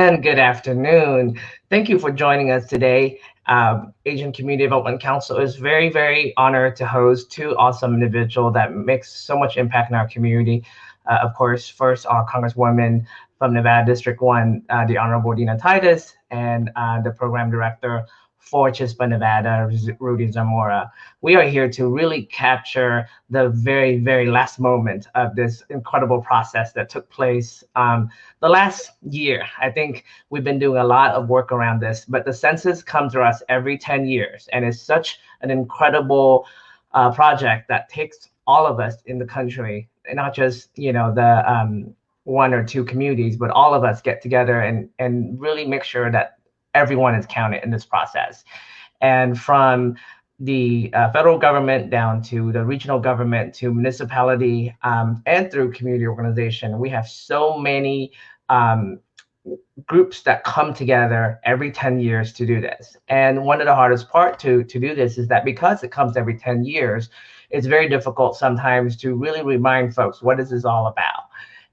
and good afternoon. Thank you for joining us today. Asian Community Development Council is very, very honored to host two awesome individuals that makes so much impact in our community. Of course, first, our Congresswoman from Nevada District 1, the Honorable Dina Titus, and the Program Director for Chispa, Nevada, Rudy Zamora. We are here to really capture the very, very last moment of this incredible process that took place the last year. I think we've been doing a lot of work around this, but the census comes to us every 10 years, and it's such an incredible project that takes all of us in the country, and not just the one or two communities, but all of us get together and really make sure that everyone is counted in this process. And from the federal government down to the regional government to municipality and through community organization, we have so many groups that come together every 10 years to do this. And one of the hardest part to do this is that because it comes every 10 years, it's very difficult sometimes to really remind folks, what is this all about?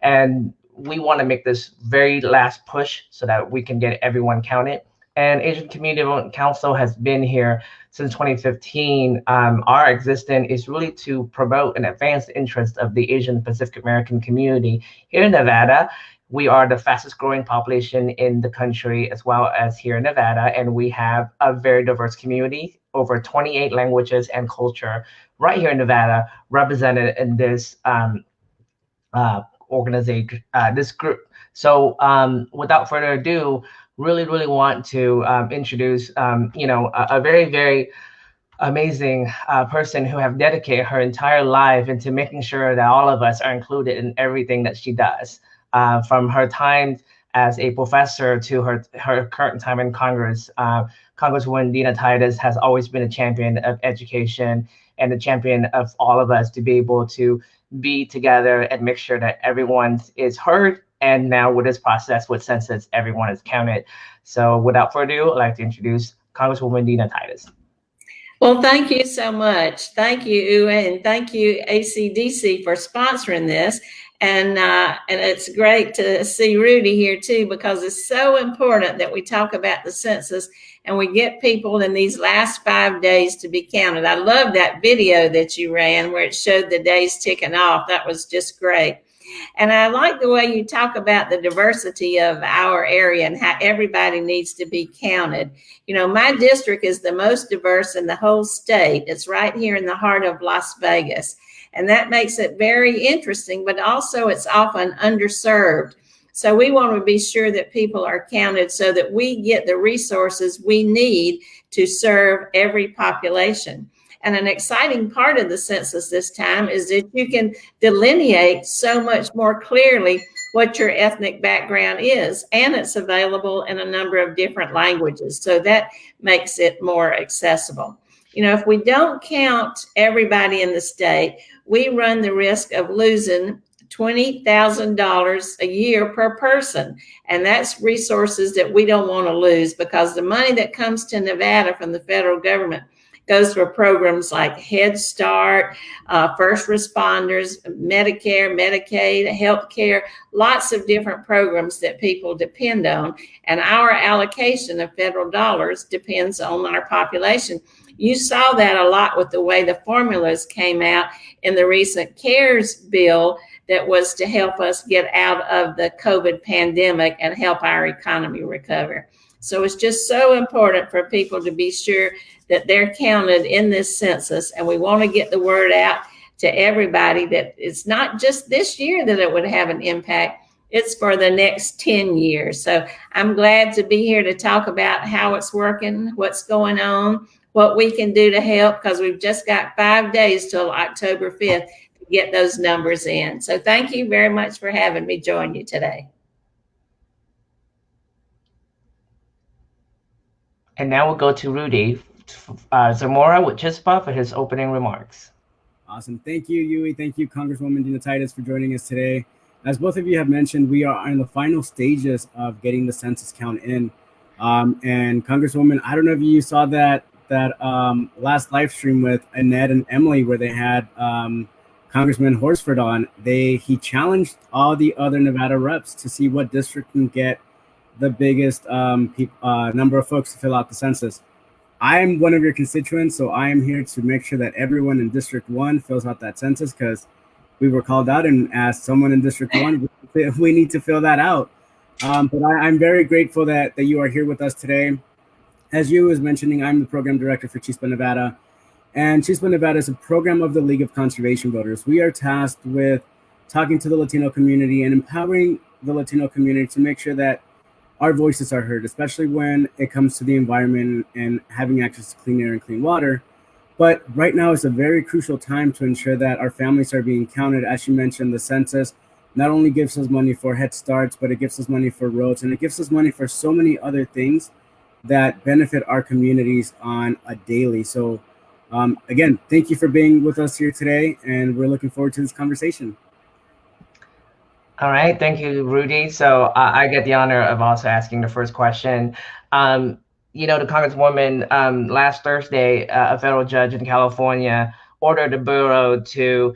And we want to make this very last push so that we can get everyone counted. And Asian Community Development Council has been here since 2015. Our existence is really to promote and advance the interests of the Asian Pacific American community here in Nevada. We are the fastest growing population in the country, as well as here in Nevada, and we have a very diverse community, over 28 languages and culture right here in Nevada, represented in this organization, this group. So without further ado, really want to introduce a very, very amazing person who have dedicated her entire life into making sure that all of us are included in everything that she does, from her time as a professor to her current time in Congress. Congresswoman Dina Titus has always been a champion of education and a champion of all of us to be able to be together and make sure that everyone is heard. And now with this process, with census, everyone is counted. So without further ado, I'd like to introduce Congresswoman Dina Titus. Well, thank you so much. Thank you, Uwe, and thank you, ACDC, for sponsoring this. And it's great to see Rudy here too, because it's so important that we talk about the census and we get people in these last 5 days to be counted. I love that video that you ran where it showed the days ticking off. That was just great. And I like the way you talk about the diversity of our area and how everybody needs to be counted. You know, my district is the most diverse in the whole state. It's right here in the heart of Las Vegas. And that makes it very interesting, but also it's often underserved. So we want to be sure that people are counted so that we get the resources we need to serve every population. And an exciting part of the census this time is that you can delineate so much more clearly what your ethnic background is, and it's available in a number of different languages. So that makes it more accessible. You know, if we don't count everybody in the state, we run the risk of losing $20,000 a year per person. And that's resources that we don't want to lose, because the money that comes to Nevada from the federal government goes for programs like Head Start, first responders, Medicare, Medicaid, healthcare, lots of different programs that people depend on. And our allocation of federal dollars depends on our population. You saw that a lot with the way the formulas came out in the recent CARES bill that was to help us get out of the COVID pandemic and help our economy recover. So it's just so important for people to be sure that they're counted in this census. And we want to get the word out to everybody that it's not just this year that it would have an impact. It's for the next 10 years. So I'm glad to be here to talk about how it's working, what's going on, what we can do to help, because we've just got 5 days till October 5th to get those numbers in. So thank you very much for having me join you today. And now we'll go to Rudy Zamora with Chispa for his opening remarks. Awesome. Thank you, Yui. Thank you, Congresswoman Dina Titus, for joining us today. As both of you have mentioned, we are in the final stages of getting the census count in. And Congresswoman, I don't know if you saw that last live stream with Annette and Emily, where they had Congressman Horsford on. He challenged all the other Nevada reps to see what district can get the biggest number of folks to fill out the census. I am one of your constituents, so I am here to make sure that everyone in District 1 fills out that census, because we were called out, and as someone in District 1, we need to fill that out. But I'm very grateful that you are here with us today. As you was mentioning, I'm the program director for Chispa, Nevada. And Chispa, Nevada is a program of the League of Conservation Voters. We are tasked with talking to the Latino community and empowering the Latino community to make sure that our voices are heard, especially when it comes to the environment and having access to clean air and clean water. But right now is a very crucial time to ensure that our families are being counted. As you mentioned, the census not only gives us money for Head Starts, but it gives us money for roads, and it gives us money for so many other things that benefit our communities on a daily. So again, thank you for being with us here today, and we're looking forward to this conversation. All right, thank you, Rudy. So I get the honor of also asking the first question. You know, the Congresswoman, last Thursday, a federal judge in California ordered the Bureau to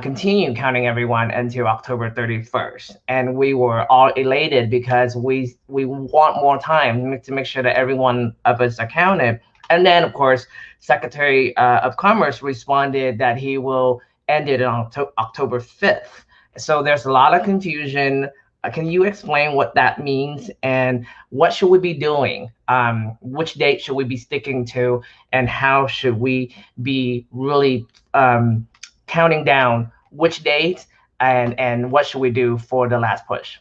continue counting everyone until October 31st. And we were all elated because we want more time to make sure that everyone of us are counted. And then, of course, Secretary of Commerce responded that he will end it on October 5th. So there's a lot of confusion. Can you explain what that means, and what should we be doing? Which date should we be sticking to, and how should we be really counting down which date, and what should we do for the last push?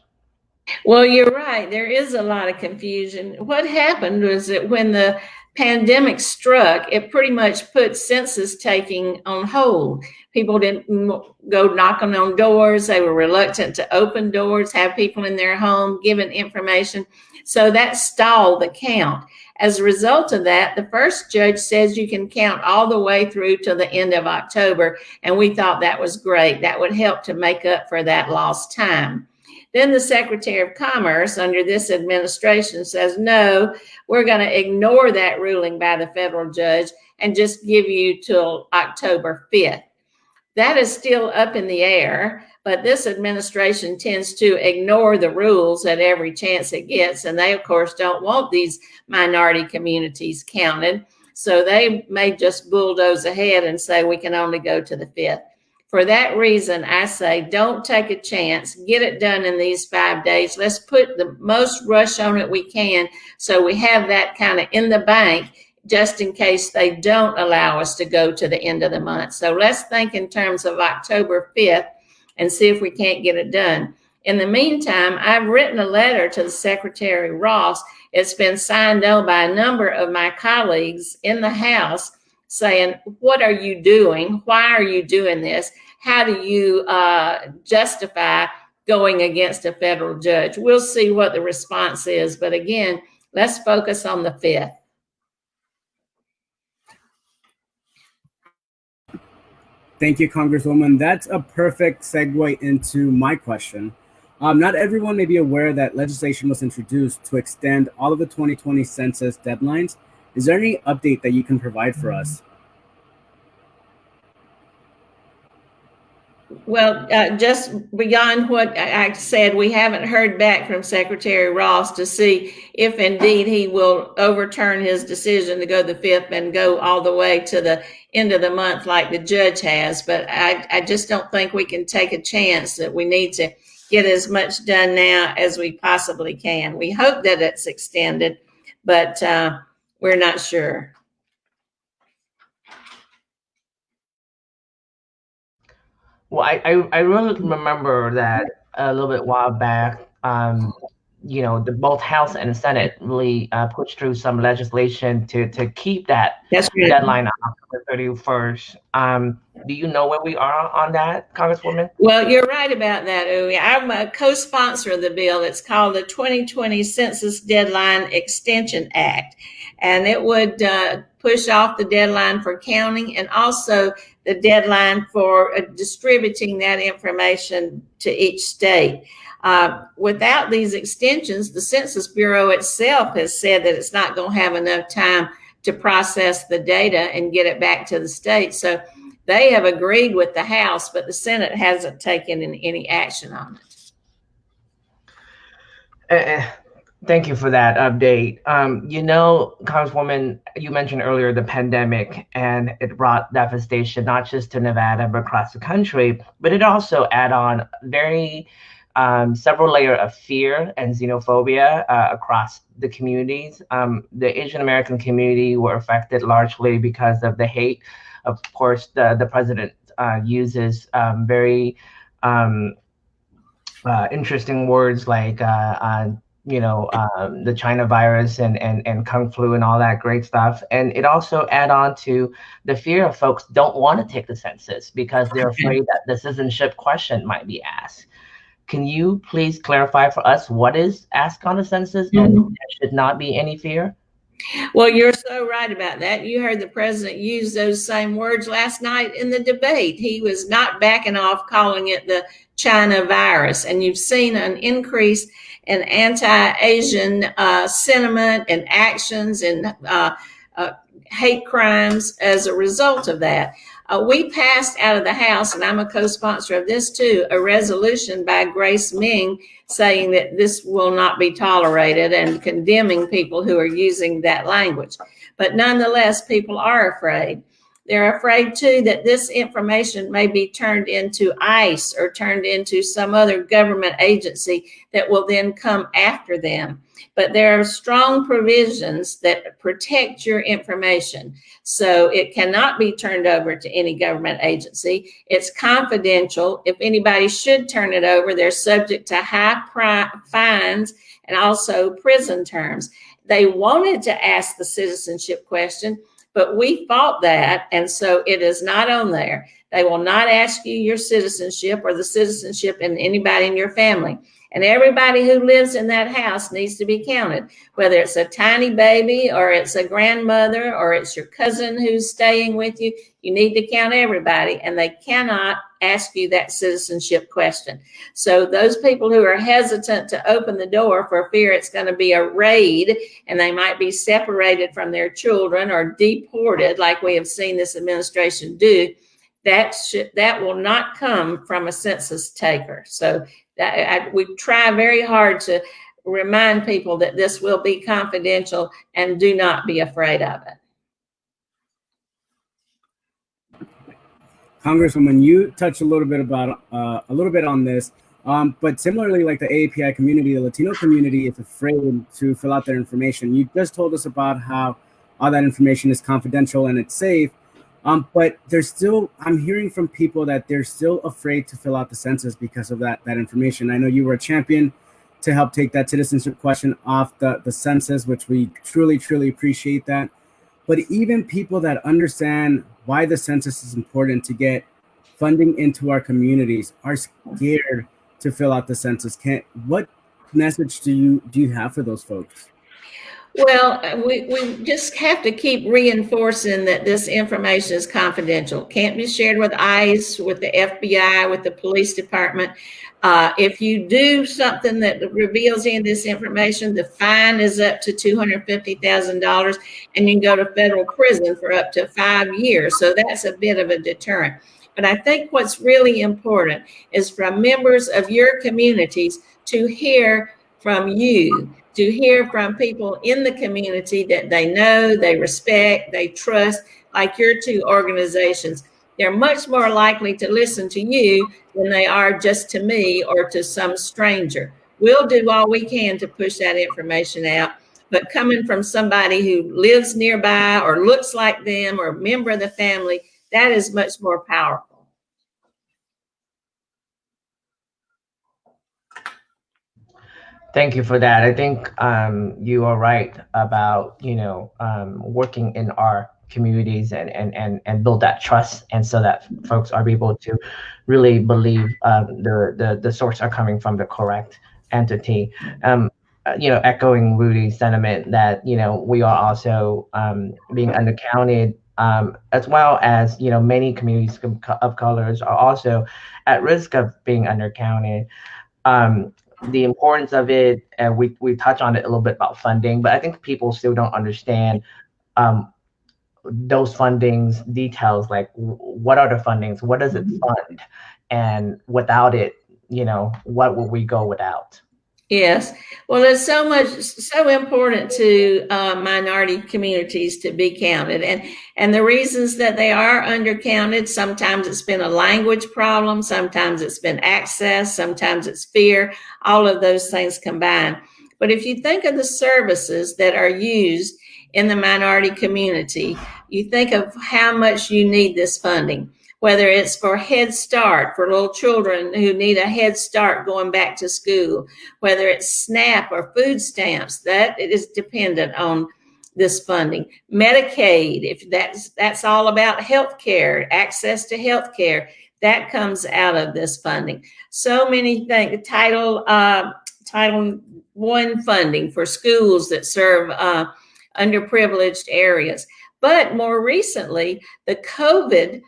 Well, you're right. There is a lot of confusion. What happened was that when the pandemic struck, it pretty much put census taking on hold. People didn't go knocking on doors. They were reluctant to open doors, have people in their home giving information. So that stalled the count. As a result of that, the first judge says you can count all the way through to the end of October. And we thought that was great. That would help to make up for that lost time. Then the Secretary of Commerce under this administration says, no, we're going to ignore that ruling by the federal judge and just give you till October 5th. That is still up in the air, but this administration tends to ignore the rules at every chance it gets. And they, of course, don't want these minority communities counted. So they may just bulldoze ahead and say we can only go to the 5th. For that reason, I say, don't take a chance. Get it done in these 5 days. Let's put the most rush on it we can, so we have that kind of in the bank just in case they don't allow us to go to the end of the month. So let's think in terms of October 5th and see if we can't get it done. In the meantime, I've written a letter to the Secretary Ross. It's been signed on by a number of my colleagues in the House, saying, what are you doing? Why are you doing this? How do you justify going against a federal judge? We'll see what the response is. But again, let's focus on the 5th. Thank you, Congresswoman. That's a perfect segue into my question. Not everyone may be aware that legislation was introduced to extend all of the 2020 census deadlines. Is there any update that you can provide for us? Well, just beyond what I said, we haven't heard back from Secretary Ross to see if indeed he will overturn his decision to go the 5th and go all the way to the end of the month like the judge has. But I just don't think we can take a chance. That we need to get as much done now as we possibly can. We hope that it's extended, but we're not sure. Well, I really remember that a little bit while back, you know, both House and the Senate really pushed through some legislation to keep that deadline on October 31st. Do you know where we are on that, Congresswoman? Well, you're right about that, Uwe. I'm a co-sponsor of the bill. It's called the 2020 Census Deadline Extension Act, and it would push off the deadline for counting and also the deadline for distributing that information to each state. Without these extensions, the Census Bureau itself has said that it's not going to have enough time to process the data and get it back to the state. So they have agreed with the House, but the Senate hasn't taken any action on Thank you for that update. You know, Congresswoman, you mentioned earlier the pandemic, and it brought devastation not just to Nevada but across the country. But it also add on very several layer of fear and xenophobia across the communities. The Asian American community were affected largely because of the hate. Of course, the president uses very um, interesting words like the China virus and Kung flu and all that great stuff. And it also add on to the fear of folks don't want to take the census because they're afraid that the citizenship question might be asked. Can you please clarify for us what is asked on the census and there should not be any fear? Well, you're so right about that. You heard the president use those same words last night in the debate. He was not backing off calling it the China virus. And you've seen an increase in anti-Asian sentiment and actions and hate crimes as a result of that. We passed out of the House, and I'm a co-sponsor of this too, a resolution by Grace Ming saying that this will not be tolerated and condemning people who are using that language. But nonetheless, people are afraid. They're afraid too that this information may be turned into ICE or turned into some other government agency that will then come after them. But there are strong provisions that protect your information. So it cannot be turned over to any government agency. It's confidential. If anybody should turn it over, they're subject to high fines and also prison terms. They wanted to ask the citizenship question, but we fought that, and so it is not on there. They will not ask you your citizenship or the citizenship in anybody in your family. And everybody who lives in that house needs to be counted, whether it's a tiny baby or it's a grandmother or it's your cousin who's staying with you. You need to count everybody, and they cannot ask you that citizenship question. So those people who are hesitant to open the door for fear it's going to be a raid and they might be separated from their children or deported, like we have seen this administration do, that will not come from a census taker. So we try very hard to remind people that this will be confidential and do not be afraid of it. Congresswoman, you touched a little bit on this, but similarly, like the AAPI community, the Latino community is afraid to fill out their information. You just told us about how all that information is confidential and it's safe, but there's still, I'm hearing from people that they're still afraid to fill out the census because of that information. I know you were a champion to help take that citizenship question off the census, which we truly, truly appreciate that. But even people that understand why the census is important to get funding into our communities are scared to fill out the census. What message do you have for those folks? Well, we just have to keep reinforcing that this information is confidential. Can't be shared with ICE, with the FBI, with the police department. If you do something that reveals any of this information, the fine is up to $250,000, and you can go to federal prison for up to 5 years. So that's a bit of a deterrent. But I think what's really important is for members of your communities to hear from you, to hear from people in the community that they know, they respect, they trust, like your two organizations. They're much more likely to listen to you than they are just to me or to some stranger. We'll do all we can to push that information out, but coming from somebody who lives nearby or looks like them or a member of the family, that is much more powerful. Thank you for that. I think you are right about working in our communities and build that trust, and so that folks are able to really believe the source are coming from the correct entity. Echoing Rudy's sentiment that we are also being undercounted, as well as many communities of colors are also at risk of being undercounted. The importance of it, and we touch on it a little bit about funding, but I think people still don't understand those fundings details, like what are the fundings, what does it fund, and without it, what will we go without? Yes. Well, it's so important to minority communities to be counted, and the reasons that they are undercounted. Sometimes it's been a language problem, sometimes it's been access, sometimes it's fear. All of those things combined. But if you think of the services that are used in the minority community, you think of how much you need this funding, whether it's for Head Start, for little children who need a Head Start going back to school, whether it's SNAP or food stamps, that it is dependent on this funding. Medicaid, if that's all about health care, access to health care, that comes out of this funding. So many things, Title I funding for schools that serve underprivileged areas. But more recently, the COVID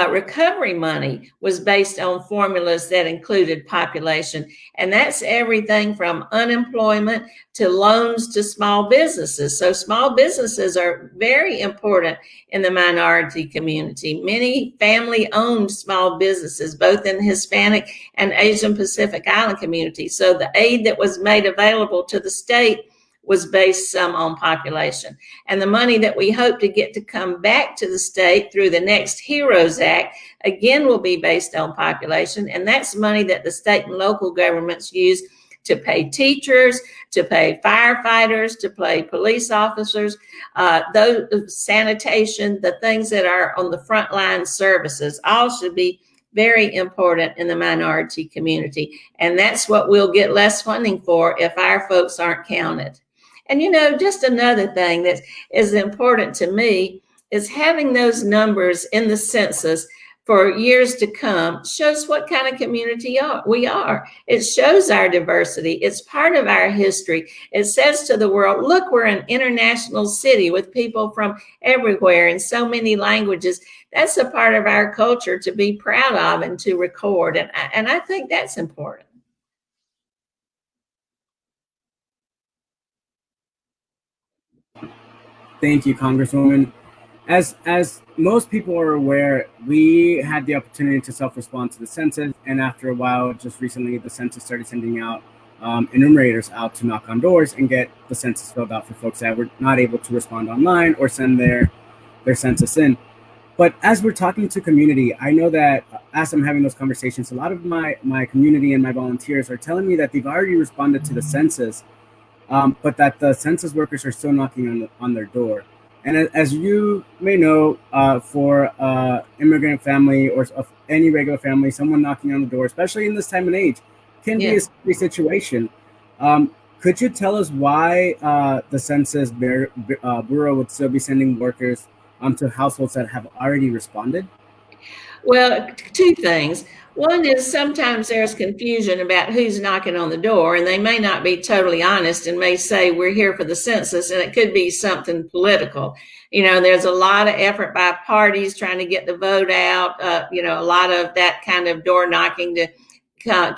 recovery money was based on formulas that included population. And that's everything from unemployment to loans to small businesses. So small businesses are very important in the minority community. Many family-owned small businesses, both in the Hispanic and Asian Pacific Island community. So the aid that was made available to the state was based some on population. And the money that we hope to get to come back to the state through the next HEROES Act, again, will be based on population. And that's money that the state and local governments use to pay teachers, to pay firefighters, to pay police officers, those sanitation, the things that are on the frontline services, all should be very important in the minority community. And that's what we'll get less funding for if our folks aren't counted. And, just another thing that is important to me is having those numbers in the census for years to come shows what kind of community we are. It shows our diversity. It's part of our history. It says to the world, look, we're an international city with people from everywhere in so many languages. That's a part of our culture to be proud of and to record. And I think that's important. Thank you, Congresswoman. As most people are aware, we had the opportunity to self-respond to the census, and after a while, just recently, the census started sending out enumerators out to knock on doors and get the census filled out for folks that were not able to respond online or send their census in. But as we're talking to community, I know that as I'm having those conversations, a lot of my community and my volunteers are telling me that they've already responded to the census, but that the census workers are still knocking on their door. And as you may know, for immigrant family or any regular family, someone knocking on the door, especially in this time and age, can be a scary situation. Could you tell us why the Census Bureau would still be sending workers to households that have already responded? Well, two things. One is sometimes there's confusion about who's knocking on the door, and they may not be totally honest and may say we're here for the census, and it could be something political. There's a lot of effort by parties trying to get the vote out, a lot of that kind of door knocking to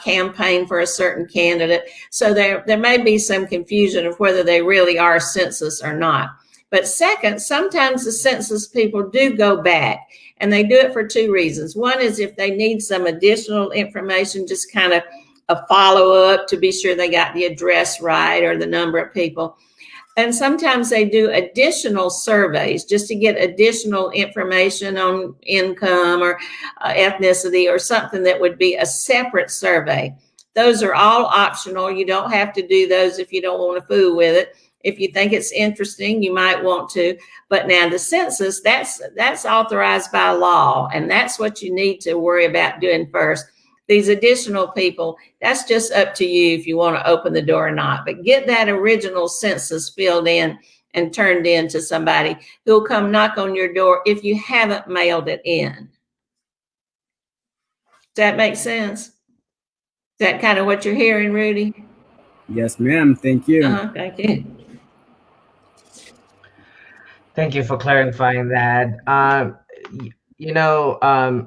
campaign for a certain candidate. So there may be some confusion of whether they really are census or not. But second, sometimes the census people do go back, and they do it for two reasons. One is if they need some additional information, just kind of a follow-up to be sure they got the address right or the number of people. And sometimes they do additional surveys just to get additional information on income or ethnicity or something that would be a separate survey. Those are all optional. You don't have to do those if you don't want to fool with it. If you think it's interesting, you might want to. But now the census, that's authorized by law, and that's what you need to worry about doing first. These additional people, that's just up to you if you want to open the door or not. But get that original census filled in and turned in to somebody who'll come knock on your door if you haven't mailed it in. Does that make sense? Is that kind of what you're hearing, Rudy? Yes, ma'am. Thank you. Thank you. Thank you for clarifying that.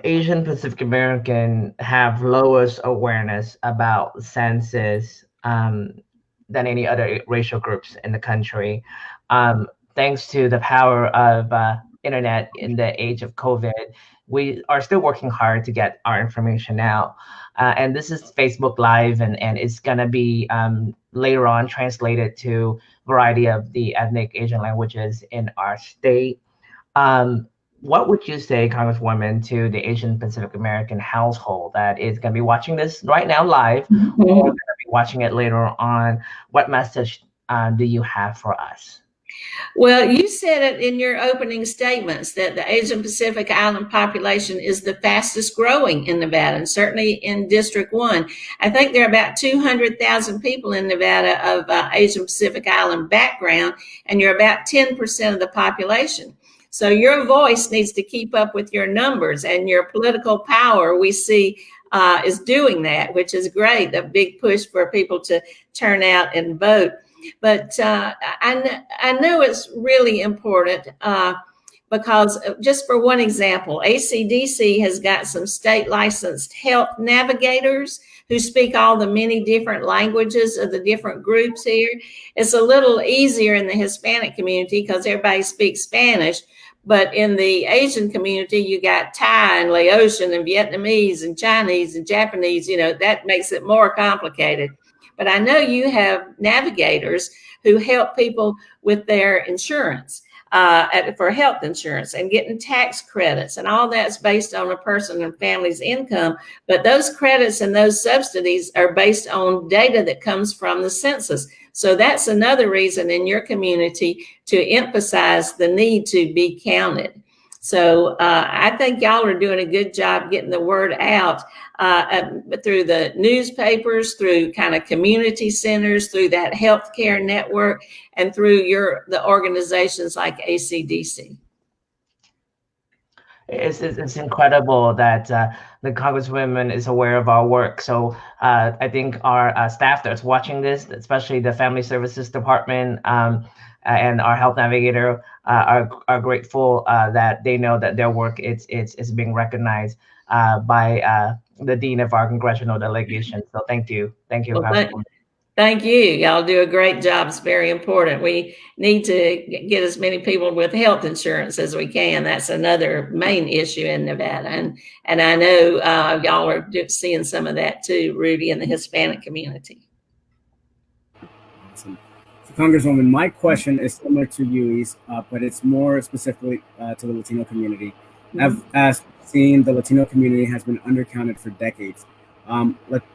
Asian Pacific American have lowest awareness about census than any other racial groups in the country. Thanks to the power of internet in the age of COVID, we are still working hard to get our information out. And this is Facebook Live, and it's going to be later on translated to a variety of the ethnic Asian languages in our state. What would you say, Congresswoman, to the Asian Pacific American household that is going to be watching this right now live, or going to be watching it later on? What message do you have for us? Well, you said it in your opening statements that the Asian Pacific Island population is the fastest growing in Nevada, and certainly in District 1. I think there are about 200,000 people in Nevada of Asian Pacific Island background, and you're about 10% of the population. So your voice needs to keep up with your numbers, and your political power, we see, is doing that, which is great, a big push for people to turn out and vote. But I know it's really important because just for one example, ACDC has got some state licensed health navigators who speak all the many different languages of the different groups here. It's a little easier in the Hispanic community because everybody speaks Spanish. But in the Asian community, you got Thai and Laotian and Vietnamese and Chinese and Japanese, that makes it more complicated. But I know you have navigators who help people with their insurance, for health insurance and getting tax credits, and all that's based on a person and family's income. But those credits and those subsidies are based on data that comes from the census. So that's another reason in your community to emphasize the need to be counted. So I think y'all are doing a good job getting the word out through the newspapers, through kind of community centers, through that healthcare network, and through the organizations like ACDC. It's incredible that the Congresswoman is aware of our work. So I think our staff that's watching this, especially the Family Services Department and our health navigator, are grateful that they know that their work is being recognized by the dean of our congressional delegation. So thank you, well, thank you. Y'all do a great job. It's very important. We need to get as many people with health insurance as we can. That's another main issue in Nevada, and I know y'all are seeing some of that too, Rudy, in the Hispanic community. Awesome. Congresswoman, my question is similar to Yui's, but it's more specifically to the Latino community. Mm-hmm. As seen, the Latino community has been undercounted for decades.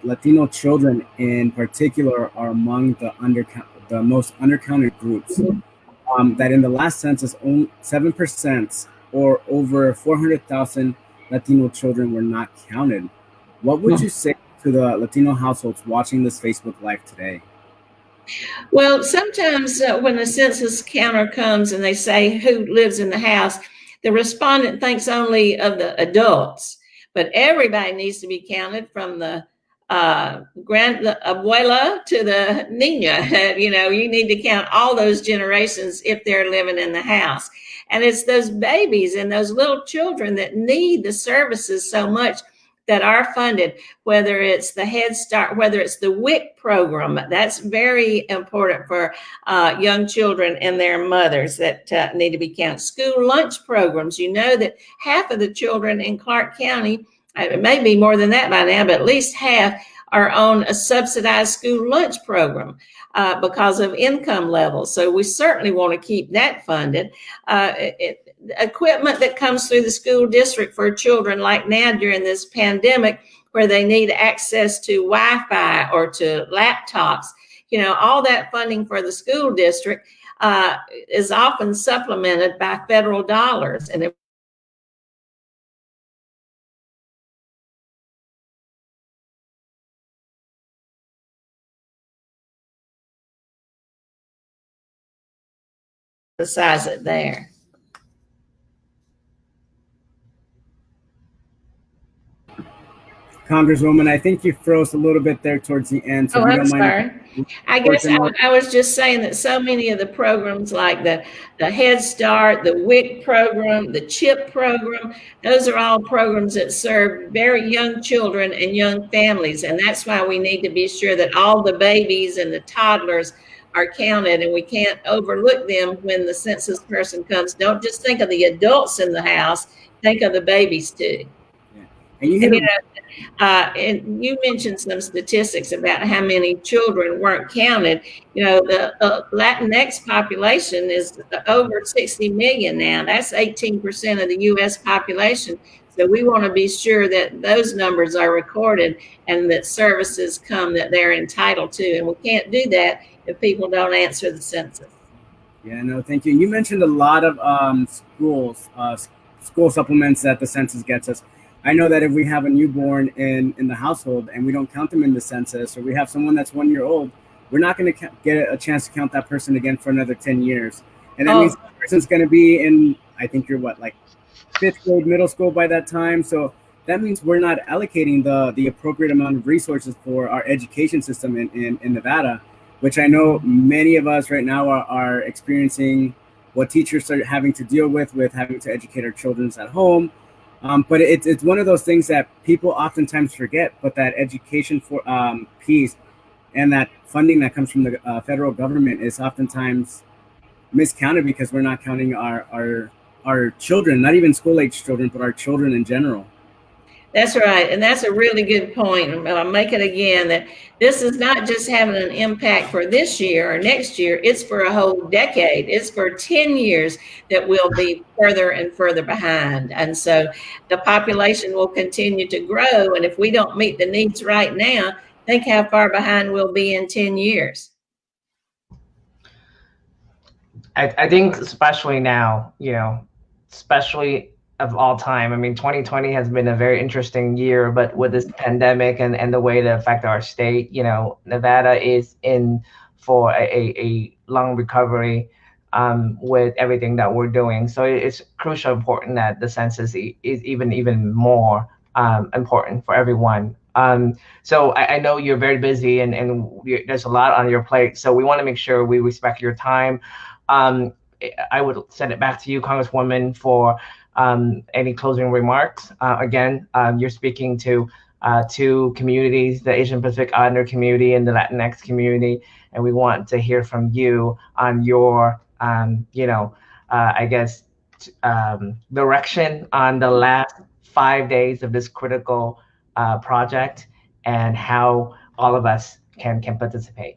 Latino children in particular are among the most undercounted groups. Mm-hmm. That in the last census, only 7% or over 400,000 Latino children were not counted. What would you say to the Latino households watching this Facebook Live today? Well, sometimes when the census counter comes and they say who lives in the house, the respondent thinks only of the adults, but everybody needs to be counted, from the the abuela to the niña. You need to count all those generations if they're living in the house. And it's those babies and those little children that need the services so much that are funded, whether it's the Head Start, whether it's the WIC program. That's very important for young children and their mothers that need to be counted. School lunch programs. You know that half of the children in Clark County, it may be more than that by now, but at least half are on a subsidized school lunch program because of income levels. So we certainly want to keep that funded. Equipment that comes through the school district for children, like now during this pandemic, where they need access to Wi-Fi or to laptops, all that funding for the school district is often supplemented by federal dollars. And emphasize it there. Congresswoman, I think you froze a little bit there towards the end. So I'm sorry. I guess I was just saying that so many of the programs, like the Head Start, the WIC program, the CHIP program, those are all programs that serve very young children and young families. And that's why we need to be sure that all the babies and the toddlers are counted, and we can't overlook them when the census person comes. Don't just think of the adults in the house, think of the babies too. Yeah. And and you mentioned some statistics about how many children weren't counted. The Latinx population is over 60 million now. That's 18% of the U.S. population. So we want to be sure that those numbers are recorded and that services come that they're entitled to. And we can't do that if people don't answer the census. Yeah, no, thank you. You mentioned a lot of school supplements that the census gets us. I know that if we have a newborn in the household and we don't count them in the census, or we have someone that's 1 year old, we're not going to get a chance to count that person again for another 10 years. And that means that person's going to be in, I think you're like 5th grade, middle school by that time. So that means we're not allocating the appropriate amount of resources for our education system in Nevada, which I know many of us right now are experiencing what teachers are having to deal with having to educate our children at home. But it's one of those things that people oftentimes forget, but that education for piece and that funding that comes from the federal government is oftentimes miscounted because we're not counting our children, not even school-age children, but our children in general. That's right. And that's a really good point. I'll make it again that this is not just having an impact for this year or next year. It's for a whole decade. It's for 10 years that we'll be further and further behind. And so the population will continue to grow. And if we don't meet the needs right now, think how far behind we'll be in 10 years. I think especially now, especially of all time. I mean, 2020 has been a very interesting year, but with this pandemic and the way it affected our state, Nevada is in for a long recovery with everything that we're doing. So it's crucial important that the census is even more important for everyone. So I know you're very busy and there's a lot on your plate. So we want to make sure we respect your time. I would send it back to you, Congresswoman, for any closing remarks. Again, you're speaking to two communities, the Asian Pacific Islander community and the Latinx community, and we want to hear from you on your, direction on the last 5 days of this critical project and how all of us can participate.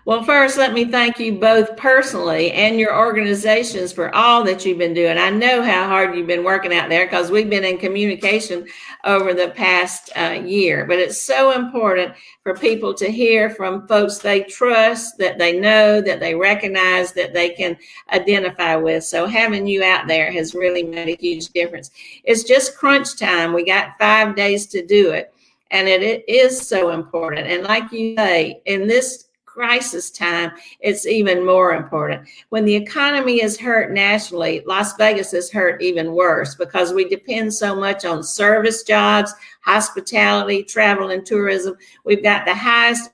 Well, first, let me thank you both personally and your organizations for all that you've been doing. I know how hard you've been working out there because we've been in communication over the past year. But it's so important for people to hear from folks they trust, that they know, that they recognize, that they can identify with. So having you out there has really made a huge difference. It's just crunch time. We got 5 days to do it. And it is so important. And like you say, in this crisis time, it's even more important. When the economy is hurt nationally, Las Vegas is hurt even worse because we depend so much on service jobs, hospitality, travel, and tourism. We've got the highest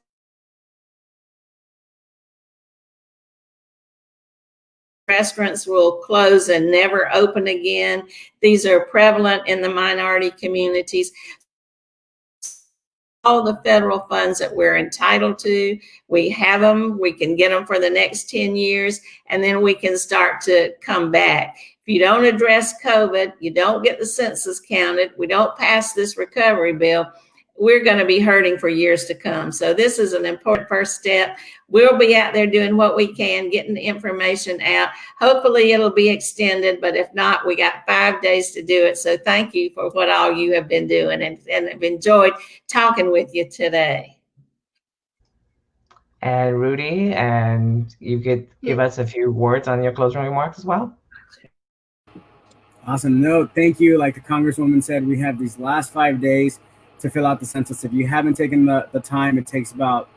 restaurants will close and never open again. These are prevalent in the minority communities. All the federal funds that we're entitled to, we have them, we can get them for the next 10 years, and then we can start to come back. If you don't address COVID, you don't get the census counted, we don't pass this recovery bill, we're going to be hurting for years to come. So this is an important first step. We'll be out there doing what we can, getting the information out. Hopefully it'll be extended, but if not, we got 5 days to do it. So thank you for what all you have been doing, and I've enjoyed talking with you today. And Rudy, and you could give us a few words on your closing remarks as well. Awesome. No, thank you. Like the Congresswoman said, we have these last 5 days to fill out the census. If you haven't taken the time, it takes about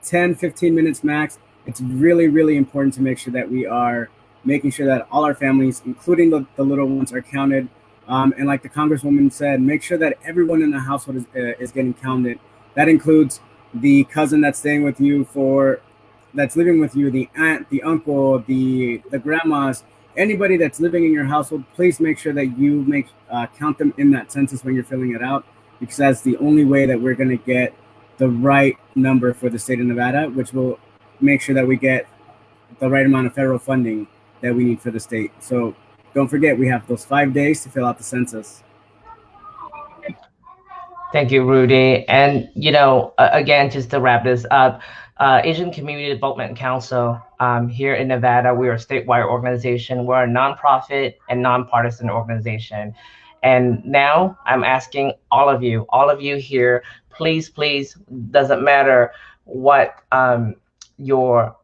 10-15 minutes max. It's really, really important to make sure that we are making sure that all our families, including the little ones, are counted. And like the Congresswoman said, make sure that everyone in the household is getting counted. That includes the cousin that's staying with you, that's living with you, the aunt, the uncle, the grandmas, anybody that's living in your household. Please make sure that you count them in that census when you're filling it out, because that's the only way that we're going to get the right number for the state of Nevada, which will make sure that we get the right amount of federal funding that we need for the state. So don't forget, we have those 5 days to fill out the census. Thank you, Rudy. And, again, just to wrap this up, Asian Community Development Council here in Nevada, we're a statewide organization. We're a nonprofit and nonpartisan organization. And now I'm asking all of you here, please, doesn't matter what your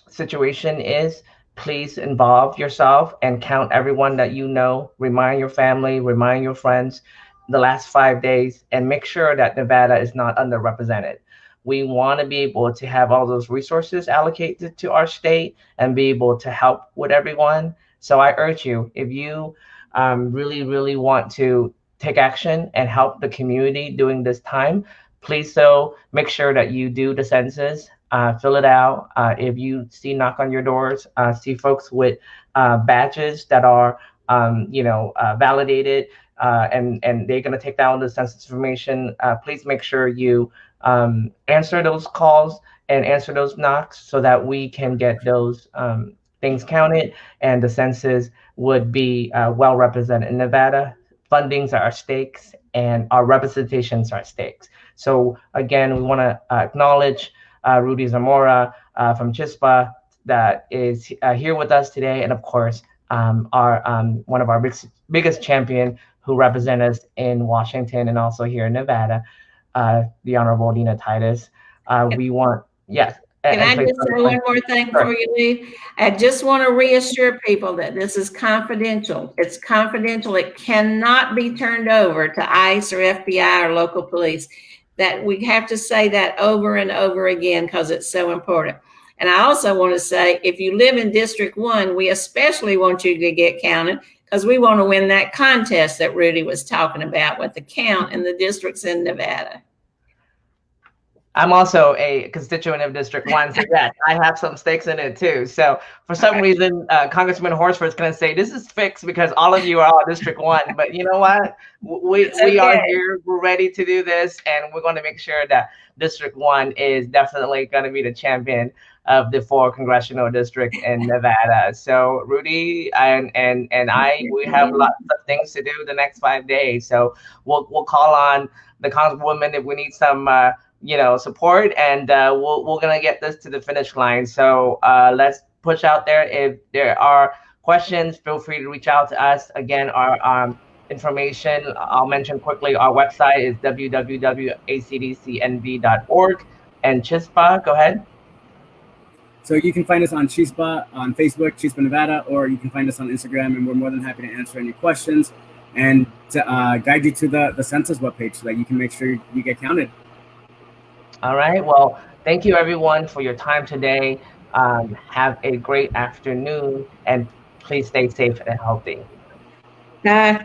situation is, please involve yourself and count everyone that you know. Remind your family, remind your friends the last 5 days, and make sure that Nevada is not underrepresented. We want to be able to have all those resources allocated to our state and be able to help with everyone. So I urge you, if you really want to take action and help the community during this time, please make sure that you do the census, fill it out. If you see knock on your doors, see folks with badges that are validated, and they're going to take down the census information, please make sure you answer those calls and answer those knocks so that we can get those things counted and the census would be well represented in Nevada. Fundings are our stakes and our representations are stakes. So again, we want to acknowledge Rudy Zamora from Chispa that is here with us today, and of course our one of our biggest champion who represent us in Washington and also here in Nevada, the Honorable Dina Titus. We want, yes. Can I just say one more thing before you leave? I just want to reassure people that this is confidential. It's confidential. It cannot be turned over to ICE or FBI or local police. That we have to say that over and over again because it's so important. And I also want to say, if you live in District 1, we especially want you to get counted because we want to win that contest that Rudy was talking about with the count in the districts in Nevada. I'm also a constituent of District 1, so yes, I have some stakes in it too. So for some reason, Congressman Horsford's going to say, this is fixed because all of you are all District 1. But you know what? We are here. We're ready to do this. And we're going to make sure that District 1 is definitely going to be the champion of the 4 congressional districts in Nevada. So Rudy and I, we have lots of things to do the next 5 days. So we'll call on the Congresswoman if we need some support, and we're gonna get this to the finish line. So let's push out there. If there are questions, feel free to reach out to us. Again, our information, I'll mention quickly, our website is www.acdcnv.org. And Chispa, go ahead. So you can find us on Chispa, on Facebook, Chispa Nevada, or you can find us on Instagram, and we're more than happy to answer any questions and to guide you to the census webpage so that you can make sure you get counted. All right. Well, thank you everyone for your time today. Have a great afternoon and please stay safe and healthy. Bye.